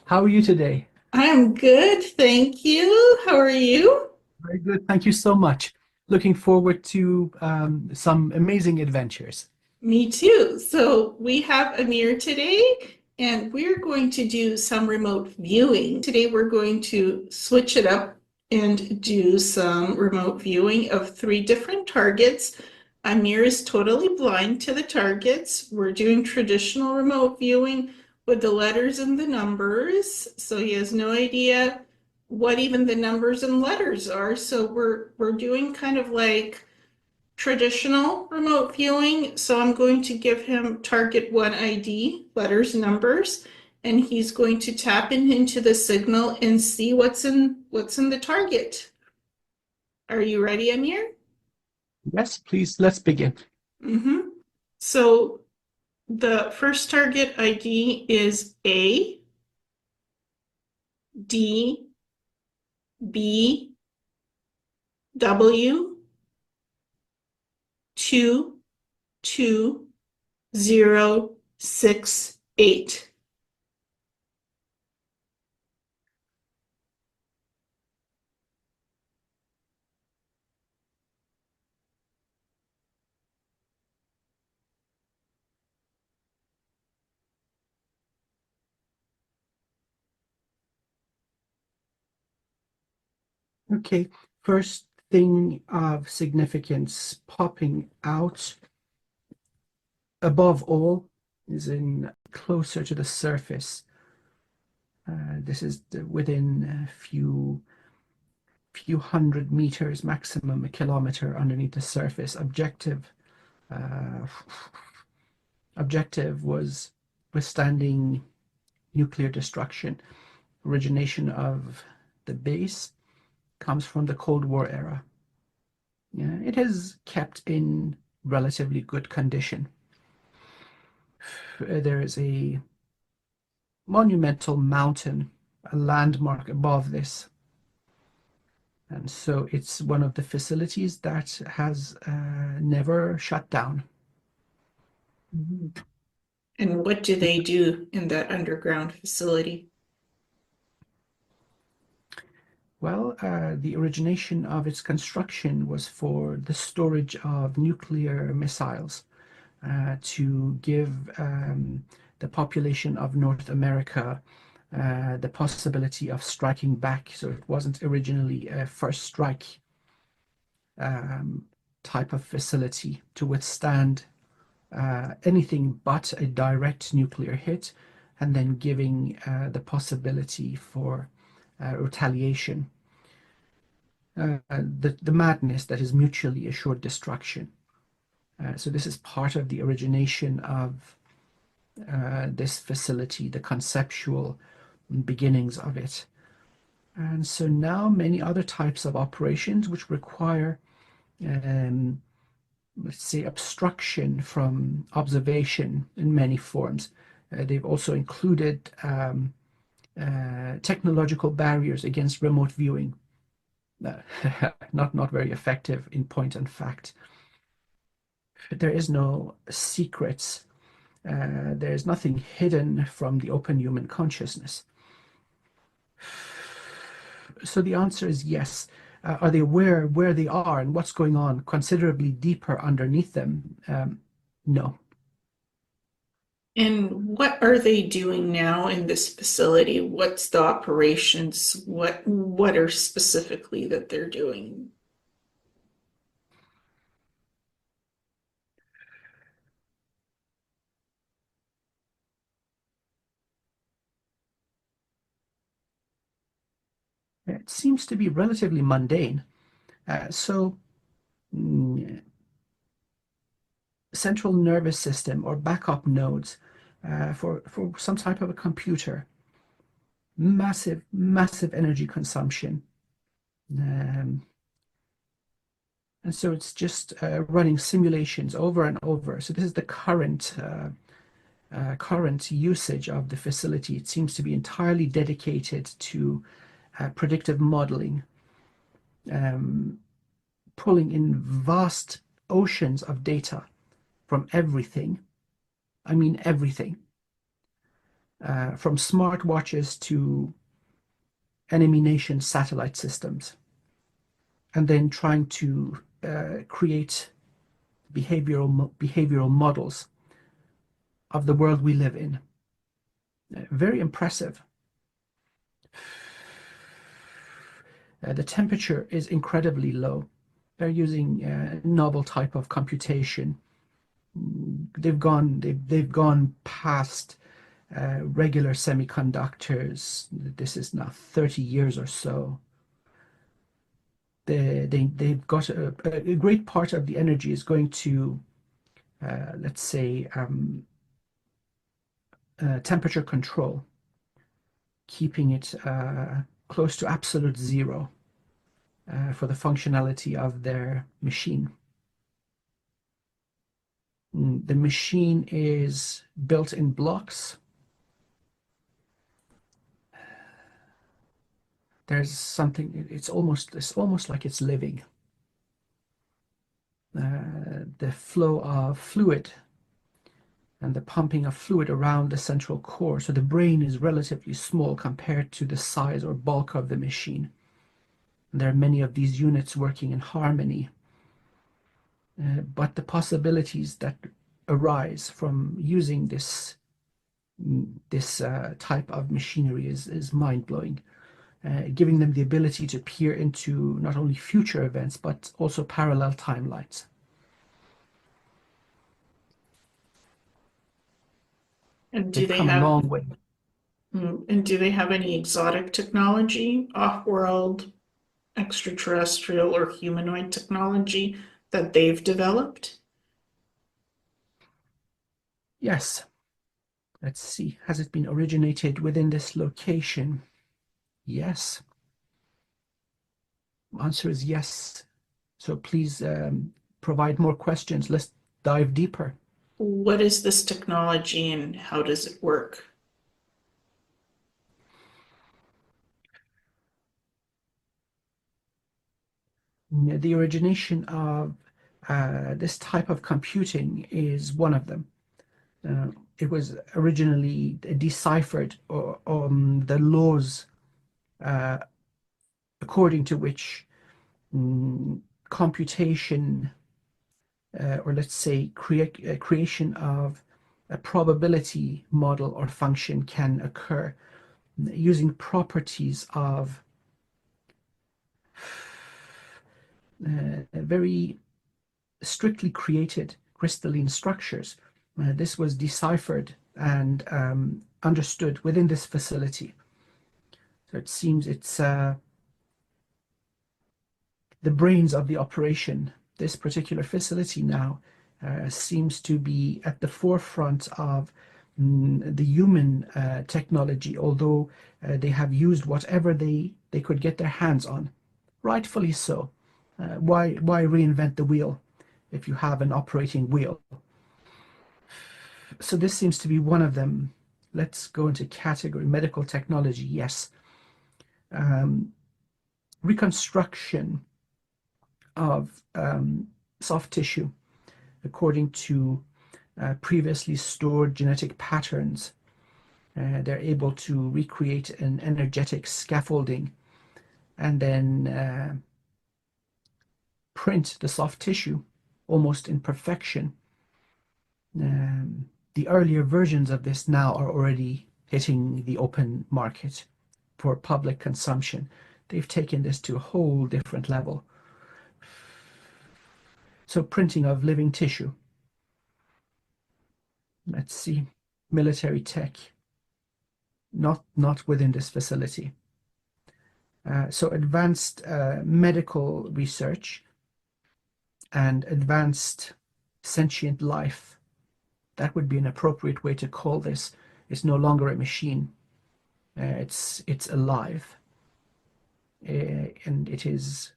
How are you today? I'm good, thank you. How are you? Very good. Thank you so much. Looking forward to some amazing adventures. Me too. So we have Amir today, and we're going to do some remote viewing. Today we're going to switch it up and do some remote viewing of three different targets. Amir is totally blind to the targets. We're doing traditional remote viewing with the letters and the numbers, so he has no idea what even the numbers and letters are. So we're doing kind of like traditional remote viewing. So I'm going to give him target one ID, letters, numbers, and he's going to tap into the signal and see what's in the target. Are you ready, Amir? Yes, please, let's begin. Mm-hmm. So the first target ID is A, D, B, W, 22068. Okay, first thing of significance popping out above all is in closer to the surface. This is within a few hundred meters, maximum a kilometer underneath the surface. Uh, Objective was withstanding nuclear destruction. Origination of the base comes from the Cold War era. Yeah, it is kept in relatively good condition. There is a monumental mountain, a landmark above this. And so it's one of the facilities that has never shut down. And what do they do in that underground facility? Well, the origination of its construction was for the storage of nuclear missiles to give the population of North America the possibility of striking back. So it wasn't originally a first strike um, type of facility to withstand anything but a direct nuclear hit, and then giving the possibility for retaliation. The madness that is mutually assured destruction. So this is part of the origination of this facility, the conceptual beginnings of it. And so now many other types of operations which require, um, let's say, obstruction from observation in many forms. They've also included technological barriers against remote viewing. Uh, not very effective in point and fact. There is no secrets. There is nothing hidden from the open human consciousness. So the answer is yes. Are they aware where they are and what's going on considerably deeper underneath them? No. And what are they doing now in this facility? What's the operations? What are specifically that they're doing? It seems to be relatively mundane. So, mm, central nervous system or backup nodes for some type of a computer, massive energy consumption. Um, and so it's just running simulations over and over. So this is the current usage of the facility. It seems to be entirely dedicated to predictive modeling, um, pulling in vast oceans of data from everything. I mean, everything. from smartwatches to enemy nation satellite systems, and then trying to create behavioral models of the world we live in. Very impressive. The temperature is incredibly low. They're using a novel type of computation. They've gone past regular semiconductors. This is now 30 years or so. They've got a great part of the energy is going to, let's say, temperature control, keeping it close to absolute zero for the functionality of their machine. The machine is built in blocks. There's something, it's almost like it's living. The flow of fluid and the pumping of fluid around the central core. So the brain is relatively small compared to the size or bulk of the machine. And there are many of these units working in harmony. But the possibilities that arise from using this type of machinery is mind-blowing, giving them the ability to peer into not only future events, but also parallel timelines. And do They've they come a have long way. and do they have any exotic technology, off-world, extraterrestrial, or humanoid technology that they've developed? Yes, let's see. Has it been originated within this location? Yes. Answer is yes. So please provide more questions. Let's dive deeper. What is this technology and how does it work? The origination of this type of computing is one of them. Uh, it was originally deciphered on the laws uh, according to which computation, or let's say creation of a probability model or function can occur using properties of very strictly created crystalline structures. This was deciphered and understood within this facility. So it seems it's the brains of the operation. This particular facility now seems to be at the forefront of the human technology, although they have used whatever they could get their hands on. Rightfully so. Why reinvent the wheel if you have an operating wheel? So this seems to be one of them. Let's go into category medical technology. Yes. Reconstruction of soft tissue according to previously stored genetic patterns. They're able to recreate an energetic scaffolding and then print the soft tissue almost in perfection. The earlier versions of this now are already hitting the open market for public consumption. They've taken this to a whole different level. So printing of living tissue. Let's see. Military tech. Not within this facility. So advanced medical research and advanced sentient life. That would be an appropriate way to call this. It's no longer a machine. It's alive, and it is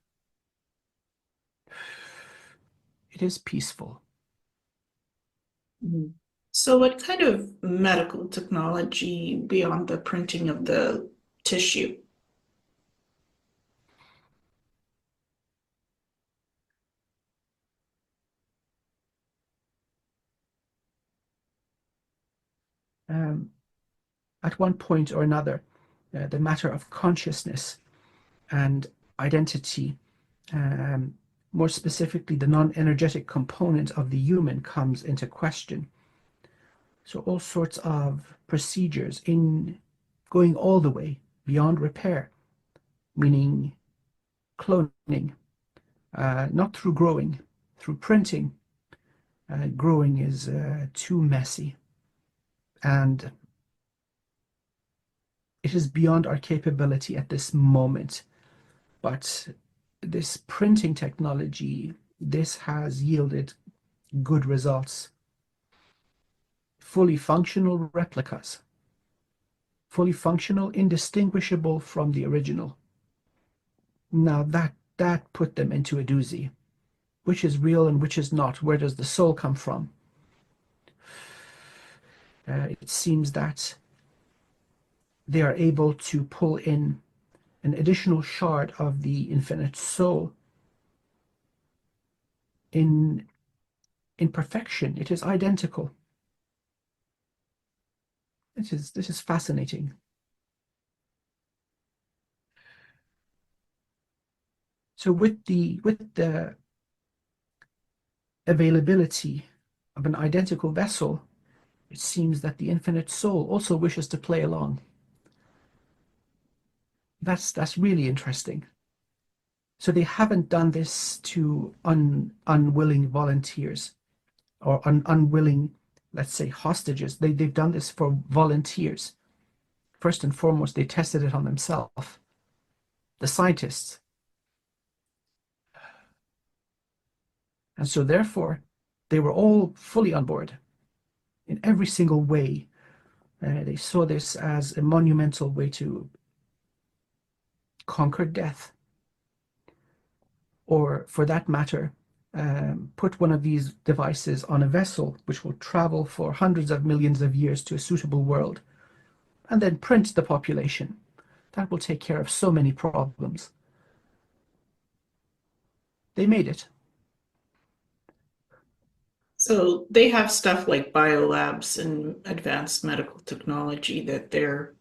peaceful. So, what kind of medical technology beyond the printing of the tissue? Um, at one point or another, the matter of consciousness and identity, um, more specifically, the non-energetic component of the human comes into question. So all sorts of procedures in going all the way beyond repair, meaning cloning, not through growing, through printing. Growing is too messy, and it is beyond our capability at this moment. But this printing technology, this has yielded good results. Fully functional replicas, fully functional, indistinguishable from the original. Now that put them into a doozy. Which is real and which is not? Where does the soul come from? It seems that they are able to pull in an additional shard of the infinite soul in perfection. It is identical. This is fascinating. So with the availability of an identical vessel, it seems that the infinite soul also wishes to play along. That's really interesting. So they haven't done this to unwilling volunteers or unwilling, let's say, hostages. They've done this for volunteers. First and foremost, they tested it on themselves, the scientists. And so therefore, they were all fully on board in every single way. They saw this as a monumental way to conquer death, or for that matter, put one of these devices on a vessel which will travel for hundreds of millions of years to a suitable world, and then print the population. That will take care of so many problems. They made it. So they have stuff like biolabs and advanced medical technology that they're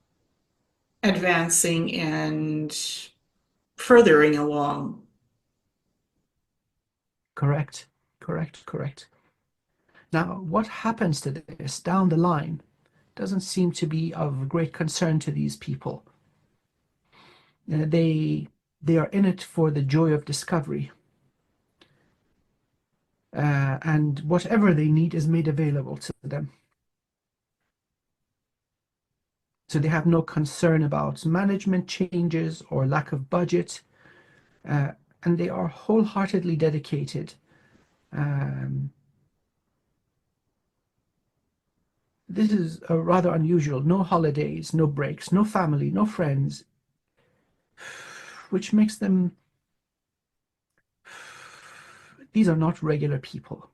advancing and furthering along. Correct, correct, correct. Now, what happens to this down the line doesn't seem to be of great concern to these people. They are in it for the joy of discovery, and whatever they need is made available to them. So they have no concern about management changes or lack of budget, uh, and they are wholeheartedly dedicated. Um, this is rather unusual. No holidays, no breaks, no family, no friends, which makes them, these are not regular people.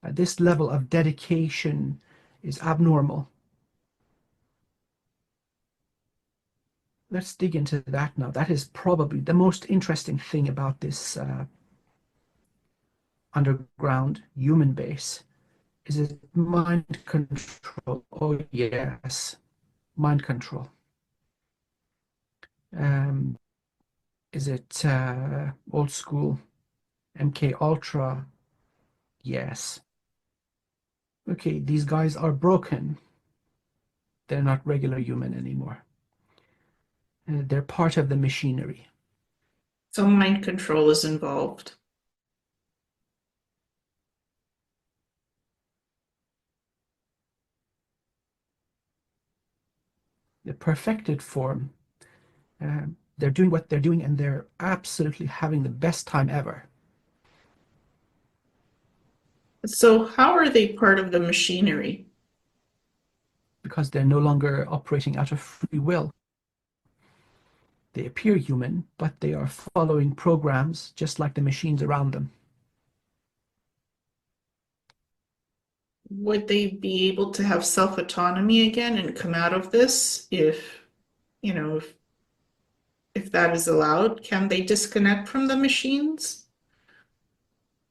This level of dedication is abnormal. Let's dig into that now. That is probably the most interesting thing about this underground human base. Is it mind control? Oh, yes, mind control. Um, is it old school MK Ultra? Yes. Okay, these guys are broken. They're not regular human anymore. They're part of the machinery. So mind control is involved. The perfected form. They're doing what they're doing, and they're absolutely having the best time ever. So how are they part of the machinery? Because they're no longer operating out of free will. They appear human, but they are following programs just like the machines around them. Would they be able to have self-autonomy again and come out of this if, you know, if that is allowed? Can they disconnect from the machines?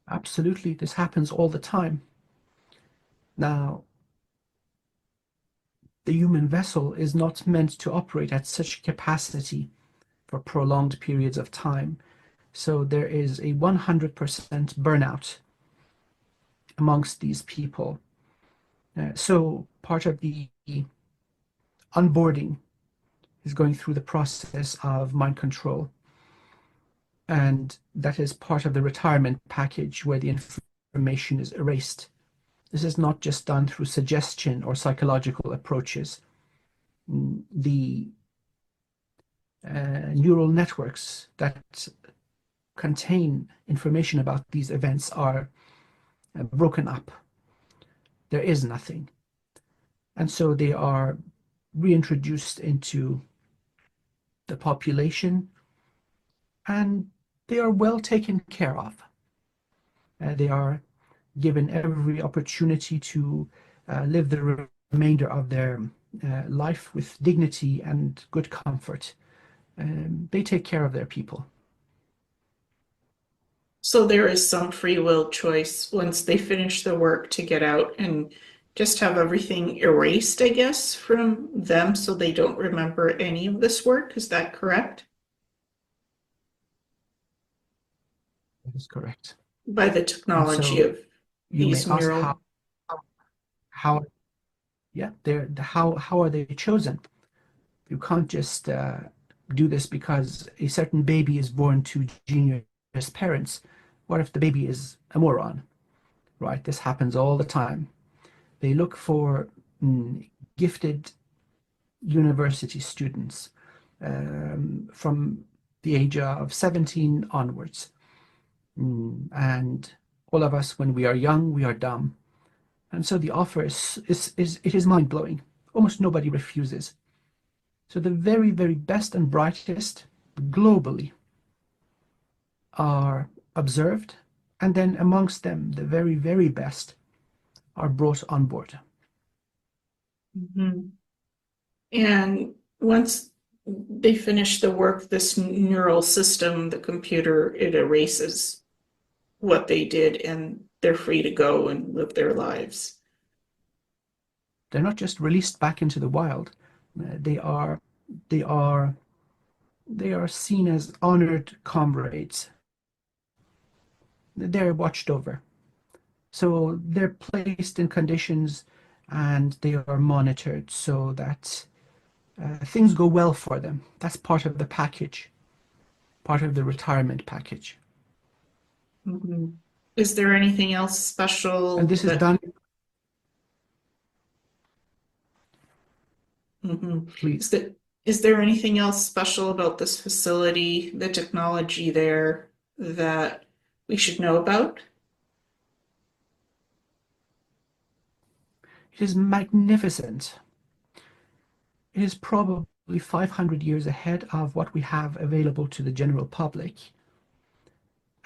Absolutely, this happens all the time. Now, the human vessel is not meant to operate at such capacity for prolonged periods of time. So there is a 100% burnout amongst these people. So part of the onboarding is going through the process of mind control. And that is part of the retirement package where the information is erased. This is not just done through suggestion or psychological approaches. The neural networks that contain information about these events are broken up. There is nothing. And so they are reintroduced into the population and they are well taken care of. They are given every opportunity to live the remainder of their life with dignity and good comfort. They take care of their people. So there is some free will choice once they finish the work to get out and just have everything erased, I guess, from them so they don't remember any of this work. Is that correct? That is correct. By the And technology so of you may these ask how neural. how yeah they're how are they chosen? You can't just do this because a certain baby is born to genius parents. What if the baby is a moron? Right? This happens all the time. They look for gifted university students from the age of 17 onwards. And all of us, when we are young, we are dumb. And so the offer is mind-blowing. Almost nobody refuses. So the very, very best and brightest globally are observed, and then amongst them, the very, very best are brought on board. Mhm. And once they finish the work, this neural system, the computer, it erases what they did and they're free to go and live their lives. They're not just released back into the wild. They are they are they are seen as honored comrades. They're watched over. So they're placed in conditions and they are monitored so that things go well for them. That's part of the package, part of the retirement package. Mhm. Is there anything else And special this is that, done, mhm. please. Is there anything else special about this facility, the technology there that we should know about? It is magnificent. It is probably 500 years ahead of what we have available to the general public.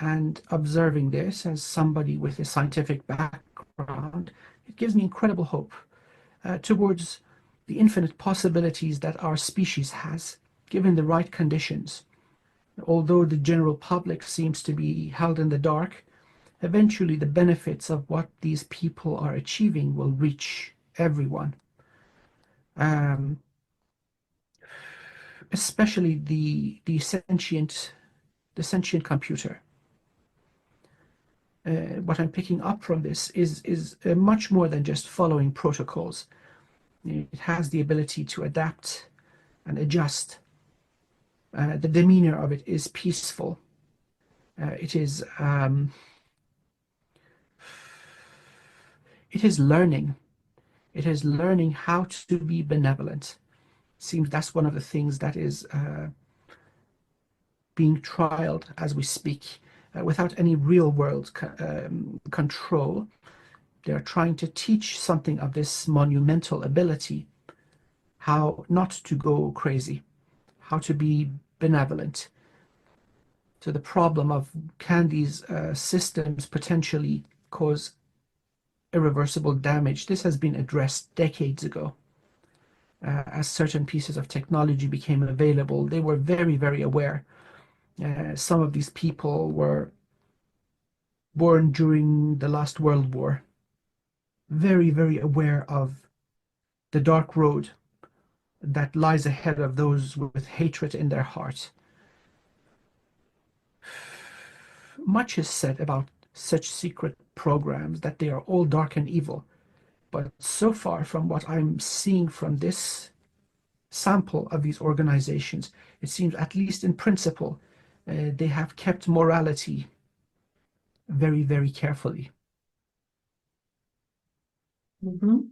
And observing this as somebody with a scientific background, it gives me incredible hope towards the infinite possibilities that our species has, given the right conditions. Although the general public seems to be held in the dark, eventually the benefits of what these people are achieving will reach everyone, um, especially the sentient computer. What I'm picking up from this is much more than just following protocols. It has the ability to adapt and adjust. The demeanor of it is peaceful. It is it is learning. It is learning how to be benevolent. Seems that's one of the things that is being trialed as we speak, without any real world control. They're trying to teach something of this monumental ability, how not to go crazy, how to be benevolent. So the problem of can these systems potentially cause irreversible damage? This has been addressed decades ago. As certain pieces of technology became available, they were very, very aware. Some of these people were born during the last World War, very, very aware of the dark road that lies ahead of those with hatred in their heart. Much is said about such secret programs that they are all dark and evil, but so far from what I'm seeing from this sample of these organizations, it seems, at least in principle, they have kept morality very, very carefully. Mhm.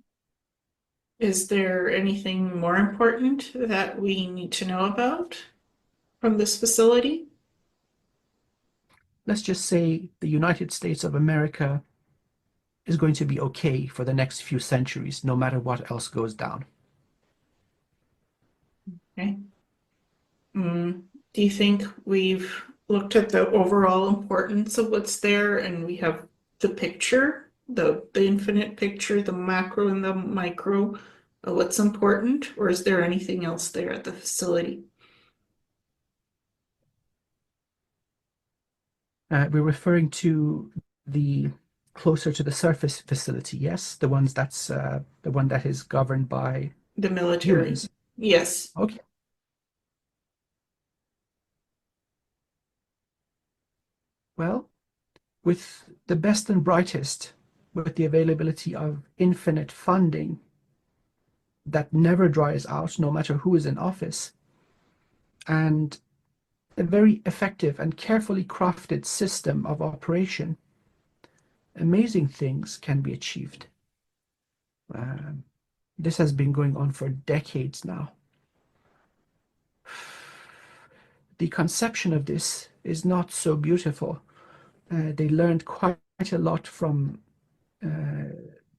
Is there anything more important that we need to know about from this facility? Let's just say the United States of America is going to be okay for the next few centuries, no matter what else goes down. Okay. Do you think we've looked at the overall importance of what's there and we have the picture, the infinite picture, the macro and the micro of what's important, or is there anything else there at the facility? We're referring to the closer to the surface facility, yes? The one that is governed by The military. humans. Yes. Okay. Well, with the best and brightest, with the availability of infinite funding that never dries out, no matter who is in office, and a very effective and carefully crafted system of operation, amazing things can be achieved. Um, this has been going on for decades now. The conception of this is not so beautiful. They learned quite a lot from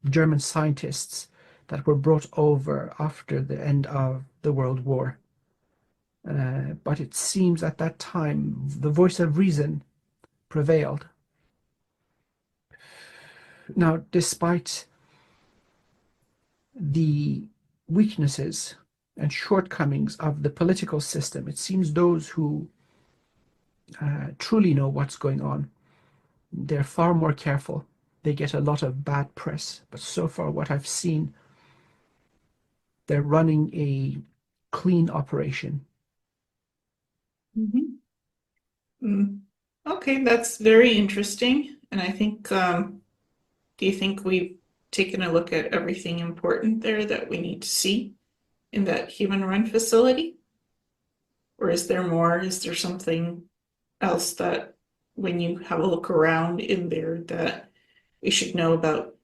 German scientists that were brought over after the end of the World War. But it seems at that time the voice of reason prevailed. Now, despite the weaknesses and shortcomings of the political system, it seems those who truly know what's going on, they're far more careful. They get a lot of bad press, but so far what I've seen, they're running a clean operation. Mhm. Mm. Okay, that's very interesting. And I think, do you think we've taken a look at everything important there that we need to see in that human-run facility? Or is there more? Is there something else that when you have a look around in there that we should know about?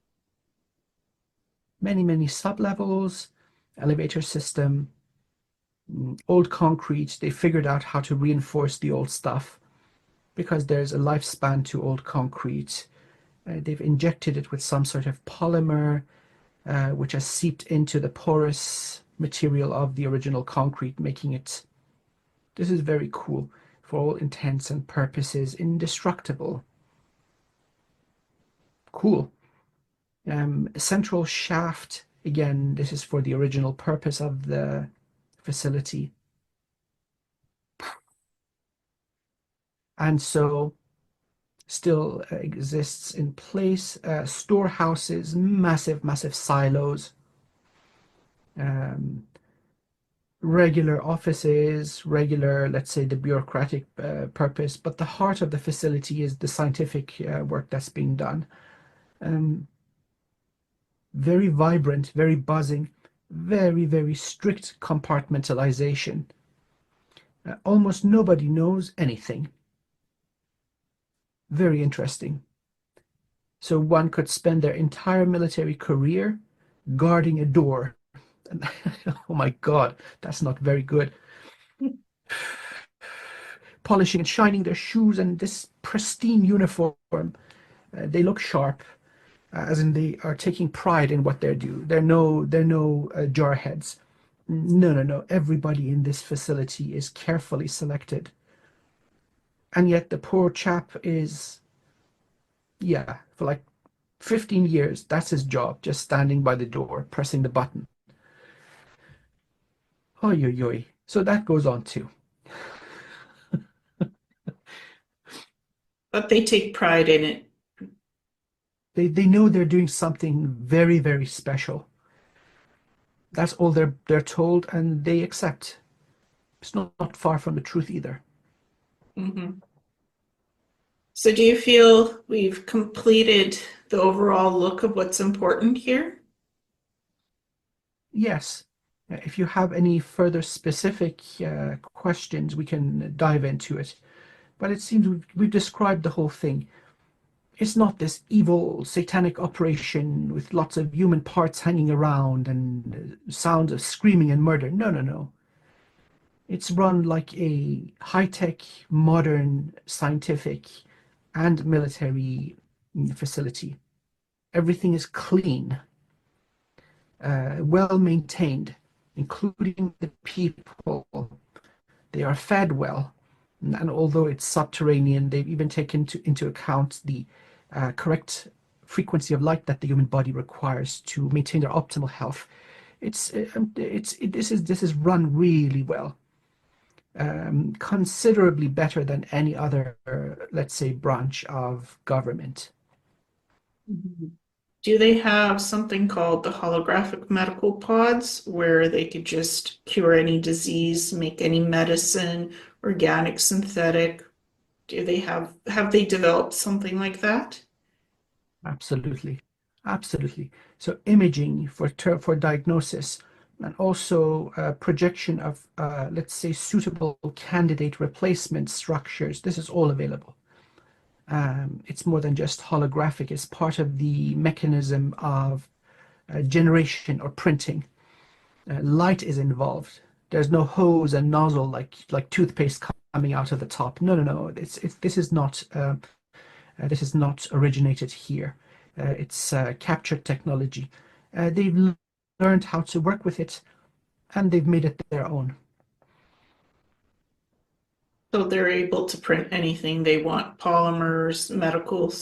Many, many sub-levels, elevator system, old concrete. They figured out how to reinforce the old stuff because there's a lifespan to old concrete. They've injected it with some sort of polymer, which has seeped into the porous material of the original concrete, making it, this is very cool, for all intents and purposes, indestructible. Cool. Central shaft, again, this is for the original purpose of the facility. And so still exists in place. Storehouses, massive, massive silos, um, regular offices, regular, let's say, the bureaucratic purpose, but the heart of the facility is the scientific work that's being done. Um, very vibrant, very buzzing, very, very strict compartmentalization. Almost nobody knows anything. Very interesting. So one could spend their entire military career guarding a door. Oh my God, that's not very good. Polishing and shining their shoes and this pristine uniform. They look sharp, as in they are taking pride in what they do. They're no jarheads. No, no, no. Everybody in this facility is carefully selected. And yet the poor chap is, yeah, for like 15 years, that's his job, just standing by the door, pressing the button. Oy, oy, oy. So that goes on too. But they take pride in it. They know they're doing something very, very special. That's all they're told and they accept. It's not far from the truth either. Mhm. So do you feel we've completed the overall look of what's important here? Yes. If you have any further specific questions, we can dive into it. But it seems we've described the whole thing. It's not this evil satanic operation with lots of human parts hanging around and sounds of screaming and murder. No, no, no. It's run like a high-tech, modern, scientific, and military facility. Everything is clean, well maintained, including the people. They are fed well. And although it's subterranean, they've even taken into account the correct frequency of light that the human body requires to maintain their optimal health. This is run really well, considerably better than any other, let's say, branch of government. Mhm. Do they have something called the holographic medical pods where they could just cure any disease, make any medicine, organic, synthetic? Do they have they developed something like that? Absolutely, absolutely. So imaging for diagnosis, and also projection of, let's say, suitable candidate replacement structures. This is all available. It's more than just holographic. It's part of the mechanism of generation or printing. Light is involved. There's no hose and nozzle like toothpaste coming out of the top. No, no, no. This is not originated here. It's captured technology. They've learned how to work with it, and they've made it their own. So they're able to print anything they want, polymers, medical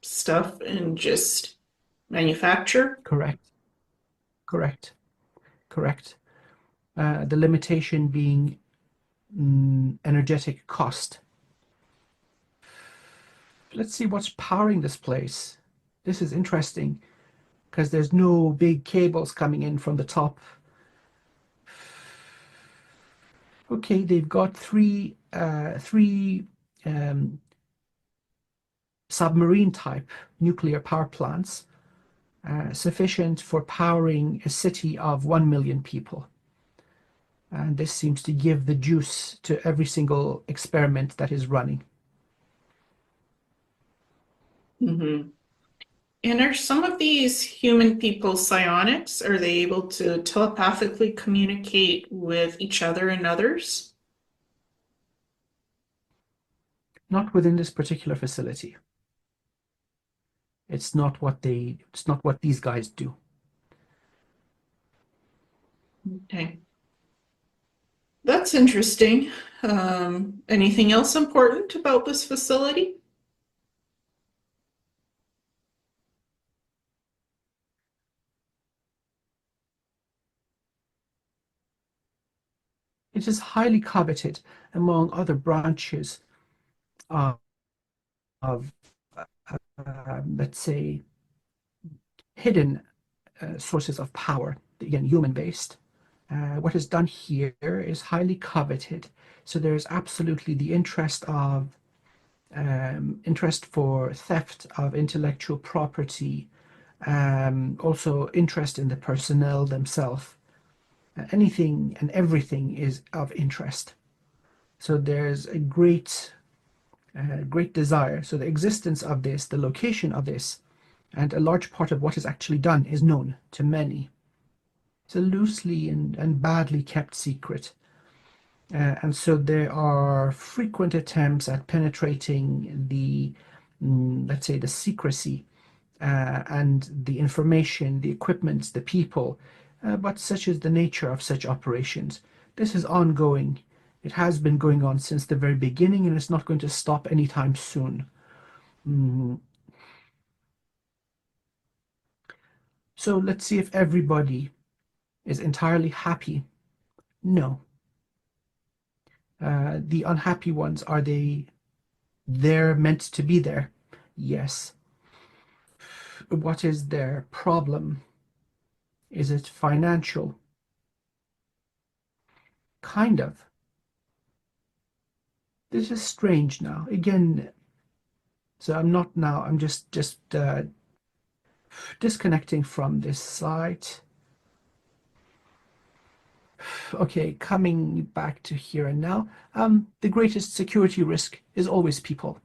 stuff, and just manufacture. Correct, correct, correct. The limitation being energetic cost. Let's see what's powering this place. This is interesting because there's no big cables coming in from the top. Okay, they've got three um, submarine type nuclear power plants, sufficient for powering a city of 1 million people. And this seems to give the juice to every single experiment that is running. Mhm. And are some of these human people psionics? Are they able to telepathically communicate with each other and others? Not within this particular facility. It's not what these guys do. Okay, that's interesting. Anything else important about this facility? It is highly coveted among other branches of, of let's say, hidden sources of power, again, human based. What is done here is highly coveted. So there's absolutely the interest for theft of intellectual property, also interest in the personnel themselves. Anything and everything is of interest. So there's a great desire. So the existence of this, the location of this, and a large part of what is actually done is known to many. It's a loosely and badly kept secret. And so there are frequent attempts at penetrating let's say, the secrecy and the information, the equipment, the people, but such is the nature of such operations. This is ongoing. It has been going on since the very beginning, and it's not going to stop anytime soon. Mm. So let's see if everybody is entirely happy. No. The unhappy ones, are they there meant to be there? Yes. What is their problem? Is it financial? Kind of. This is strange now. Again, so I'm not now, I'm just disconnecting from this site. Okay, coming back to here and now. The greatest security risk is always people.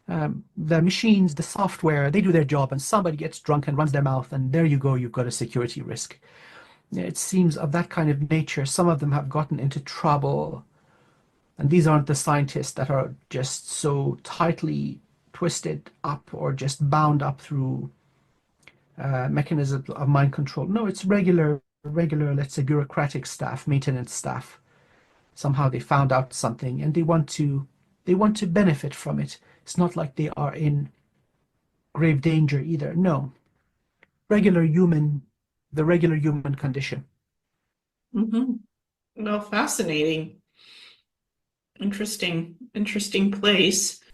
The machines, the software, they do their job, and somebody gets drunk and runs their mouth, and there you go, you've got a security risk. It seems of that kind of nature. Some of them have gotten into trouble, and these aren't the scientists that are just so tightly twisted up or just bound up through mechanisms of mind control. No, it's regular, let's say, bureaucratic staff, maintenance staff. Somehow they found out something and they want to benefit from it. It's not like they are in grave danger either. No, regular human, the regular human condition. Mm-hmm. Well, fascinating. Interesting place.